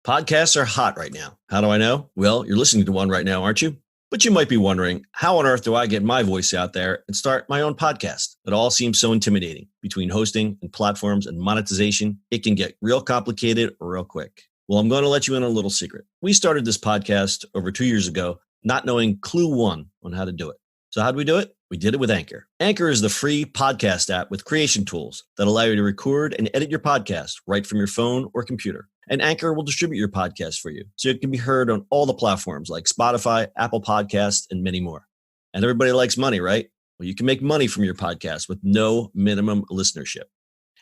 Podcasts are hot right now. How do I know? Well, you're listening to one right now, aren't you? But you might be wondering, how on earth do I get my voice out there and start my own podcast? It all seems so intimidating. Between hosting and platforms and monetization, it can get real complicated real quick. Well, I'm going to let you in on a little secret. We started this podcast over 2 years ago, not knowing clue one on how to do it. So how do we do it? We did it with Anchor. Anchor is the free podcast app with creation tools that allow you to record and edit your podcast right from your phone or computer. And Anchor will distribute your podcast for you, so it can be heard on all the platforms like Spotify, Apple Podcasts, and many more. And everybody likes money, right? Well, you can make money from your podcast with no minimum listenership.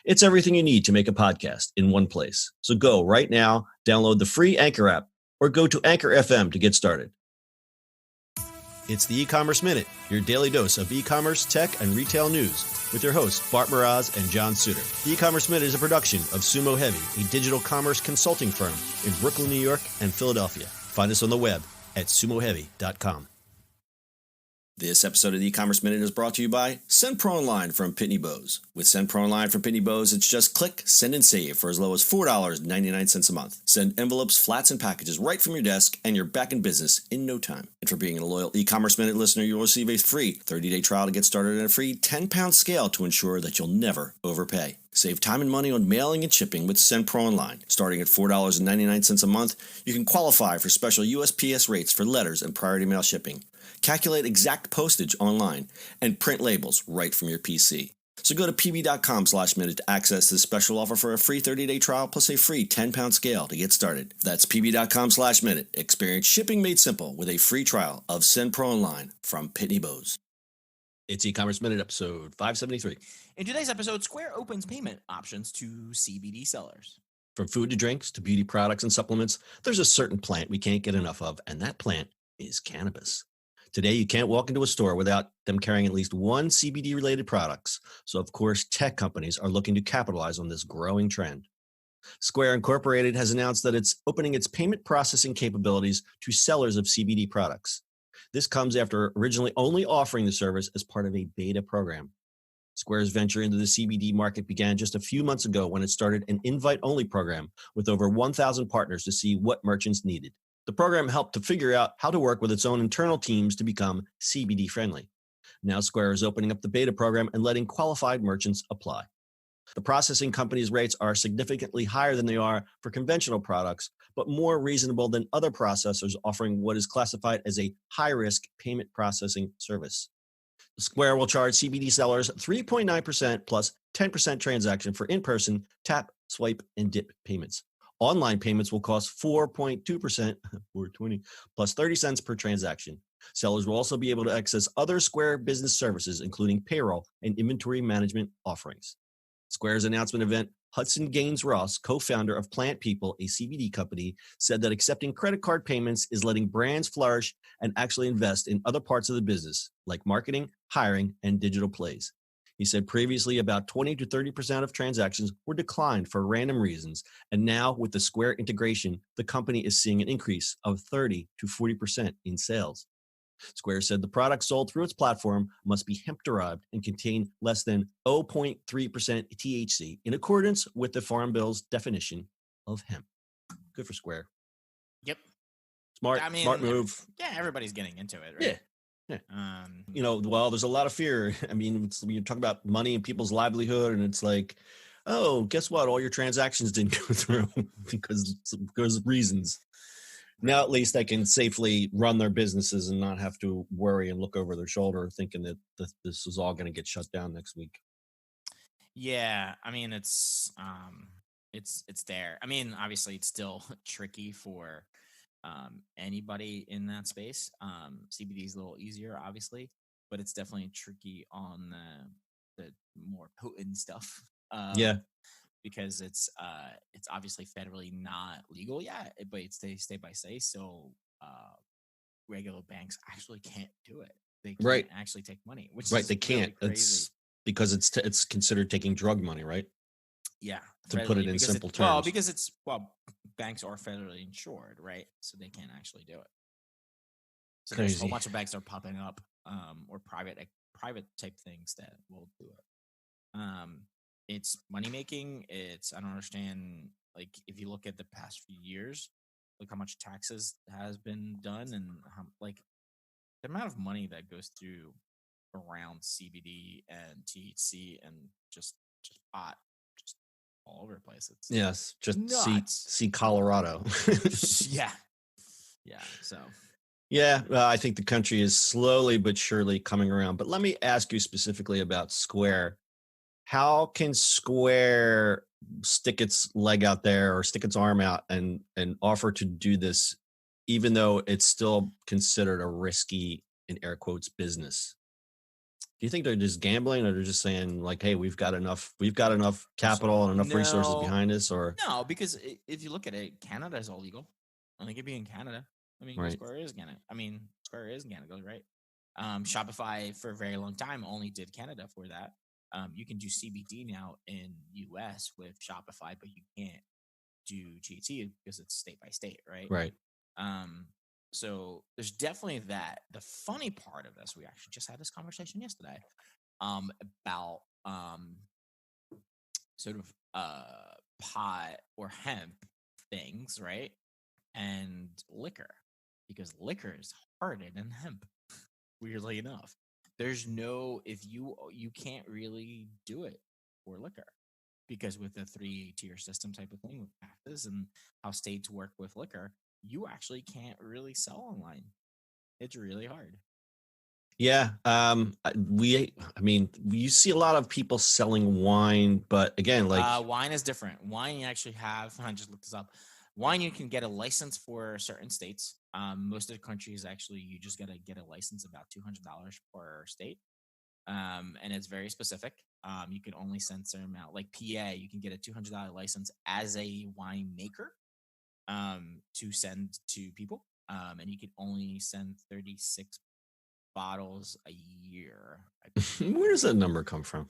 It's everything you need to make a podcast in one place. So go right now, download the free Anchor app, or go to Anchor FM to get started. It's the E-Commerce Minute, your daily dose of e-commerce, tech, and retail news with your hosts, Bart Mraz and John Suter. The E-Commerce Minute is a production of Sumo Heavy, a digital commerce consulting firm in Brooklyn, New York, and Philadelphia. Find us on the web at sumoheavy.com. This episode of the E-Commerce Minute is brought to you by Send Pro Online from Pitney Bowes. With Send Pro Online from Pitney Bowes, it's just click, send, and save for as low as $4.99 a month. Send envelopes, flats, and packages right from your desk, and you're back in business in no time. And for being a loyal E-Commerce Minute listener, you'll receive a free 30-day trial to get started and a free 10-pound scale to ensure that you'll never overpay. Save time and money on mailing and shipping with Send Pro Online. Starting at $4.99 a month, you can qualify for special USPS rates for letters and priority mail shipping. Calculate exact postage online, and print labels right from your PC. So go to pb.com/minute to access this special offer for a free 30-day trial plus a free 10-pound scale to get started. That's pb.com/minute. Experience shipping made simple with a free trial of Send Pro Online from Pitney Bowes. It's E-Commerce Minute, episode 573. In today's episode, Square opens payment options to CBD sellers. From food to drinks to beauty products and supplements, there's a certain plant we can't get enough of, and that plant is cannabis. Today, you can't walk into a store without them carrying at least one CBD-related products. So, of course, tech companies are looking to capitalize on this growing trend. Square Incorporated has announced that it's opening its payment processing capabilities to sellers of CBD products. This comes after originally only offering the service as part of a beta program. Square's venture into the CBD market began just a few months ago when it started an invite-only program with over 1,000 partners to see what merchants needed. The program helped to figure out how to work with its own internal teams to become CBD friendly. Now Square is opening up the beta program and letting qualified merchants apply. The processing company's rates are significantly higher than they are for conventional products, but more reasonable than other processors offering what is classified as a high-risk payment processing service. Square will charge CBD sellers 3.9% plus 10% transaction for in-person tap, swipe, and dip payments. Online payments will cost 4.2%, 4.20, plus 30 cents per transaction. Sellers will also be able to access other Square business services, including payroll and inventory management offerings. Square's announcement event, Hudson Gaines Ross, co-founder of Plant People, a CBD company, said that accepting credit card payments is letting brands flourish and actually invest in other parts of the business, like marketing, hiring, and digital plays. He said previously about 20 to 30% of transactions were declined for random reasons, and now with the Square integration, the company is seeing an increase of 30 to 40% in sales. Square said the product sold through its platform must be hemp-derived and contain less than 0.3% THC in accordance with the Farm Bill's definition of hemp. Good for Square. Yep. Smart move. Yeah, everybody's getting into it, right? Yeah. There's a lot of fear. I mean, you talk about money and people's livelihood, and it's like, oh, guess what? All your transactions didn't go through because of reasons. Now, at least they can safely run their businesses and not have to worry and look over their shoulder thinking that this is all going to get shut down next week. Yeah, I mean, it's there. I mean, obviously, it's still tricky for anybody in that space. CBD is a little easier, obviously, but it's definitely tricky on the more potent stuff. Because it's obviously federally not legal yet, but it's state by state. So regular banks actually can't do it. They can't actually take money, which is they can't. Really it's because it's considered taking drug money, right? Yeah, to put it in simple terms. Banks are federally insured, right? So they can't actually do it. So Crazy. There's a whole bunch of banks that are popping up, or private type things that will do it. It's money making. I don't understand Like if you look at the past few years, look how much taxes has been done, and how, like the amount of money that goes through around CBD and THC and just pot, just all over the place. It's Yes, just nuts. see Colorado. Yeah, yeah. So Yeah, I think the country is slowly but surely coming around. But let me ask you specifically about Square. How can Square stick its leg out there or stick its arm out and offer to do this, even though it's still considered a risky, in air quotes, business? Do you think they're just gambling, or they're just saying like, "Hey, we've got enough capital and enough resources no, behind us"? Or no, because if you look at it, Canada is all legal. I think it'd be in Canada. I mean, right, Square is Canada. I mean, Square is in Canada, right? Shopify for a very long time only did Canada for that. You can do CBD now in US with Shopify, but you can't do GT because it's state by state, right? right? Um, so there's definitely that. The funny part of this, we actually just had this conversation yesterday, about sort of pot or hemp things, right? And liquor, because liquor is harder than hemp. Weirdly enough, there's no if you can't really do it for liquor because with the 3 tier system type of thing with taxes and how states work with liquor, you actually can't really sell online. It's really hard. Yeah, I mean, you see a lot of people selling wine, but again, like, Wine is different. Wine you actually have. I just looked this up. Wine you can get a license for certain states. Most of the countries actually you just gotta get a license about $200 per state, and it's very specific. You can only send certain amount. Like PA, you can get a $200 license as a winemaker, to send to people, and you can only send 36 bottles a year. I believe. where does that number come from?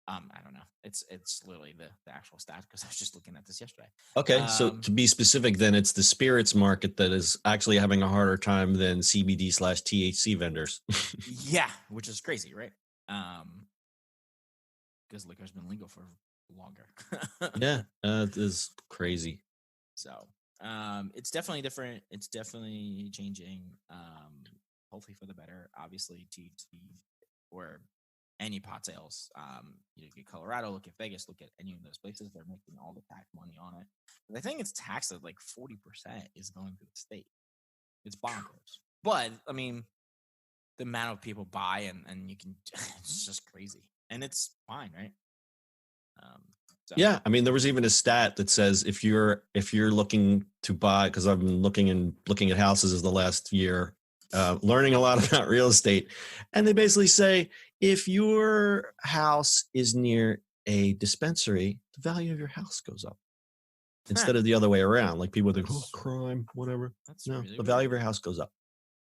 I don't know. It's literally the actual stat because I was just looking at this yesterday. Okay, so Um, to be specific, then it's the spirits market that is actually having a harder time than CBD/THC vendors. yeah, which is crazy, right? Because liquor's been legal for longer. Yeah, it is crazy. So, it's definitely different. It's definitely changing. Hopefully for the better. Obviously, THC or any pot sales. You look at Colorado, look at Vegas, look at any of those places. They're making all the tax money on it. But I think it's taxed at like 40% is going to the state. It's bonkers. But I mean, the amount of people buy and you can, it's just crazy, and it's fine, right? Um, so Yeah, I mean, there was even a stat that says if you're looking to buy, because I've been looking at houses as the last year, learning a lot about real estate, and they basically say if your house is near a dispensary, the value of your house goes up huh, instead of the other way around. Like people think, oh, that's crime, whatever. that's No, really the weird. value of your house goes up.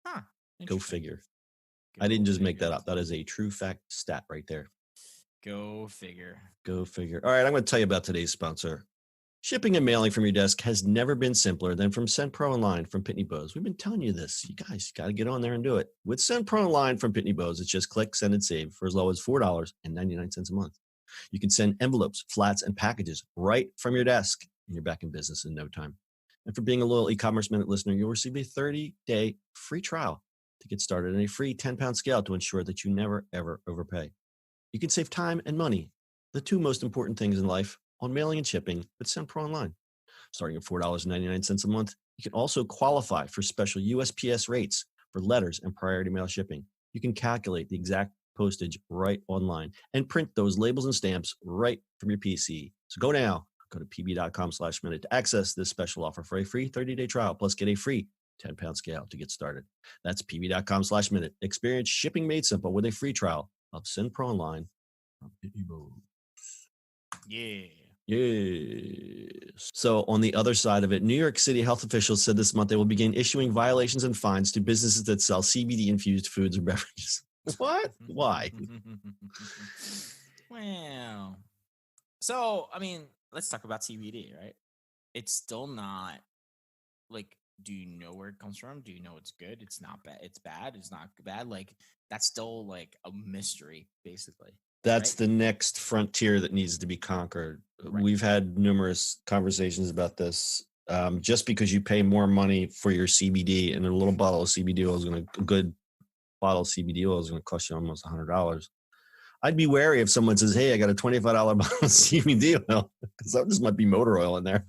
Huh? Go Interesting. figure. I Go didn't just make figure. that up. That is a true fact stat right there. Go figure. Go figure. All right, I'm going to tell you about today's sponsor. Shipping and mailing from your desk has never been simpler than from SendPro Online from Pitney Bowes. We've been telling you this. You guys got to get on there and do it. With SendPro Online from Pitney Bowes, it's just click, send, and save for as low as $4.99 a month. You can send envelopes, flats, and packages right from your desk, and you're back in business in no time. And for being a loyal e-commerce minute listener, you'll receive a 30-day free trial to get started and a free 10-pound scale to ensure that you never, ever overpay. You can save time and money, the two most important things in life, on mailing and shipping with SendPro Online. Starting at $4.99 a month, you can also qualify for special USPS rates for letters and priority mail shipping. You can calculate the exact postage right online and print those labels and stamps right from your PC. So go now, go to pb.com/minute to access this special offer for a free 30-day trial, plus get a free 10-pound scale to get started. That's pb.com/minute. Experience shipping made simple with a free trial of SendPro Online from Pitney Bowes. Yeah. Yes. So on the other side of it, New York City health officials said this month they will begin issuing violations and fines to businesses that sell CBD-infused foods or beverages. What? Why? Well, so I mean, let's talk about CBD, right? It's still not like. Do you know where it comes from? Do you know it's good? It's not bad. It's bad. It's not bad. Like that's still like a mystery, basically. That's right? the next frontier that needs to be conquered. Right. We've had numerous conversations about this. Just because you pay more money for your CBD, and a little bottle of CBD oil is going to, a good bottle of CBD oil is going to cost you almost $100. I'd be wary if someone says, "Hey, I got a $25 bottle of CBD oil," because that just might be motor oil in there.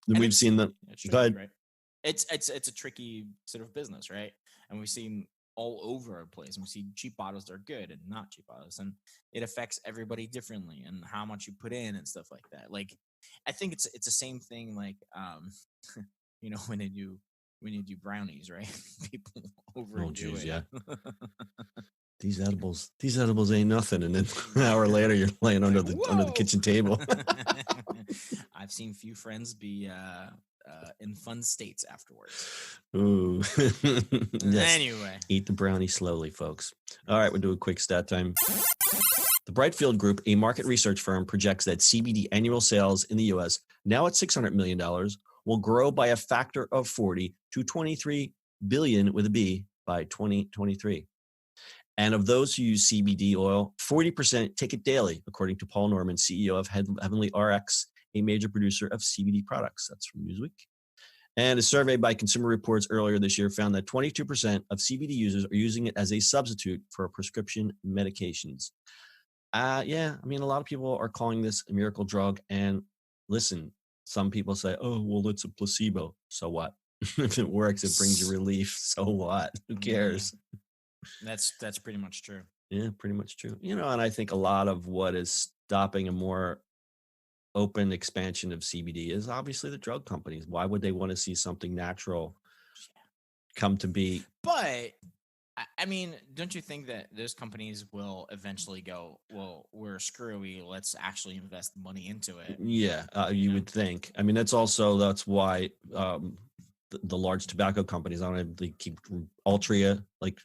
And we've seen that. It's tricky, right? It's a tricky sort of business, right? And we've seen all over the place. And we see cheap bottles that are good and not cheap bottles, and it affects everybody differently, and how much you put in and stuff like that. Like, I think it's the same thing. Like, when you do brownies, right? People overdo it. Yeah. These edibles ain't nothing. And then an hour later, you're laying under the kitchen table. I've seen few friends be in fun states afterwards. Ooh. Yes. Anyway, eat the brownie slowly, folks. All right, we'll do a quick stat time. The Brightfield Group, a market research firm, projects that CBD annual sales in the U.S., now at $600 million, will grow by a factor of 40 to $23 billion with a B by 2023. And of those who use CBD oil, 40% take it daily, according to Paul Norman, CEO of Heavenly RX, a major producer of CBD products. That's from Newsweek. And a survey by Consumer Reports earlier this year found that 22% of CBD users are using it as a substitute for prescription medications. Yeah, I mean, a lot of people are calling this a miracle drug. And listen, some people say, "Oh, well, it's a placebo." So what? If it works, it brings you relief. So what? Who cares? That's pretty much true. Yeah, pretty much true. And I think a lot of what is stopping a more open expansion of CBD is obviously the drug companies. Why would they want to see something natural come to be? But I mean, don't you think that those companies will eventually go, "Well, we're screwy. Let's actually invest money into it"? Yeah, you would think. I mean, that's why the large tobacco companies, I don't know, they keep Altria, like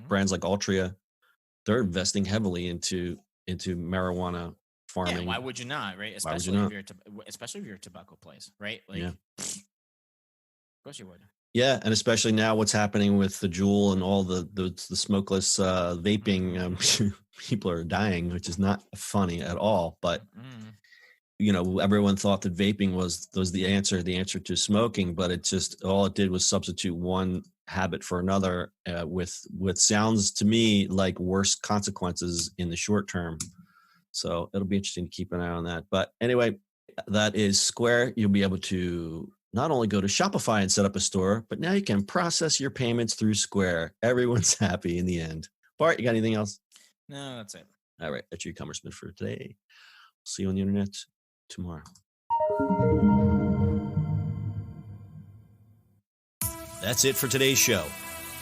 brands like Altria, they're investing heavily into marijuana farming. Yeah, why would you not, right? Especially if you're a tobacco place, right? Like, yeah. Of course you would. Yeah, and especially now, what's happening with the Juul and all the smokeless vaping, people are dying, which is not funny at all. But everyone thought that vaping was the answer to smoking, but all it did was substitute one habit for another, with sounds to me like worse consequences in the short term. So it'll be interesting to keep an eye on that. But anyway, that is Square. You'll be able to not only go to Shopify and set up a store, but now you can process your payments through Square. Everyone's happy in the end. Bart, you got anything else? No, that's it. All right. That's your e-commerce minute for today. See you on the internet tomorrow. That's it for today's show.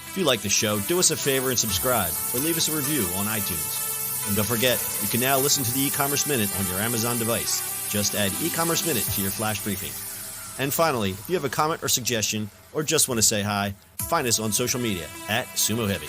If you like the show, do us a favor and subscribe, or leave us a review on iTunes. And don't forget, you can now listen to the e-commerce minute on your Amazon device. Just add e-commerce minute to your flash briefing. And finally, if you have a comment or suggestion, or just want to say hi, find us on social media @Sumo Heavy.